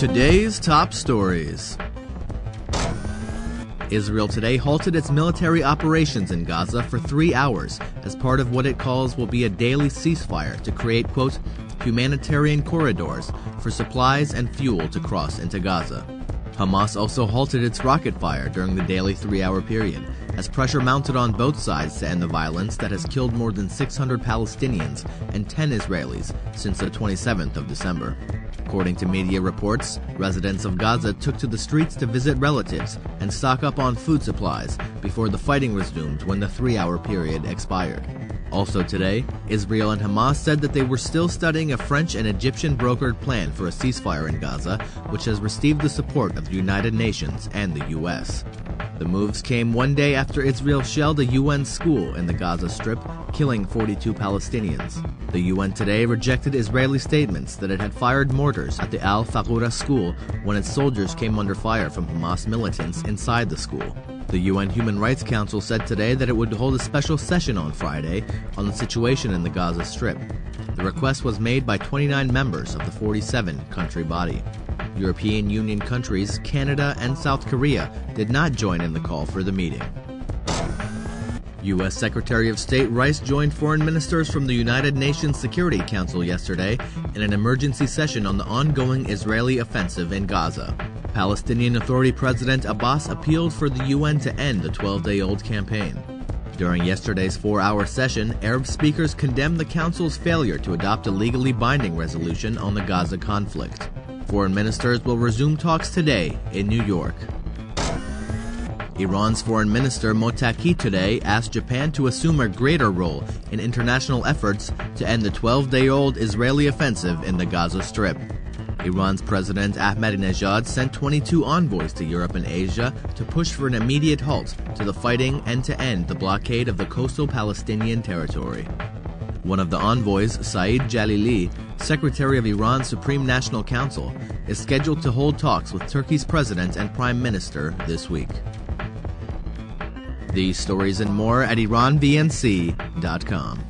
Today's top stories. Israel today halted its military operations in Gaza for 3 hours as part of what it calls will be a daily ceasefire to create, quote, humanitarian corridors for supplies and fuel to cross into Gaza. Hamas also halted its rocket fire during the daily 3-hour period as pressure mounted on both sides to end the violence that has killed more than 600 Palestinians and 10 Israelis since the 27th of December. According to media reports, residents of Gaza took to the streets to visit relatives and stock up on food supplies before the fighting resumed when the 3-hour period expired. Also today, Israel and Hamas said that they were still studying a French and Egyptian brokered plan for a ceasefire in Gaza, which has received the support of the United Nations and the U.S. The moves came one day after Israel shelled a UN school in the Gaza Strip, killing 42 Palestinians. The UN today rejected Israeli statements that it had fired mortars at the Al-Faqura school when its soldiers came under fire from Hamas militants inside the school. The UN Human Rights Council said today that it would hold a special session on Friday on the situation in the Gaza Strip. The request was made by 29 members of the 47-country body. European Union countries, Canada, and South Korea did not join in the call for the meeting. U.S. Secretary of State Rice joined foreign ministers from the United Nations Security Council yesterday in an emergency session on the ongoing Israeli offensive in Gaza. Palestinian Authority President Abbas appealed for the UN to end the 12-day-old campaign. During yesterday's 4-hour session, Arab speakers condemned the Council's failure to adopt a legally binding resolution on the Gaza conflict. Foreign ministers will resume talks today in New York. Iran's Foreign Minister Mottaki today asked Japan to assume a greater role in international efforts to end the 12-day-old Israeli offensive in the Gaza Strip. Iran's President Ahmadinejad sent 22 envoys to Europe and Asia to push for an immediate halt to the fighting and to end the blockade of the coastal Palestinian territory. One of the envoys, Saeed Jalili, Secretary of Iran's Supreme National Council, is scheduled to hold talks with Turkey's President and Prime Minister this week. These stories and more at IranVNC.com.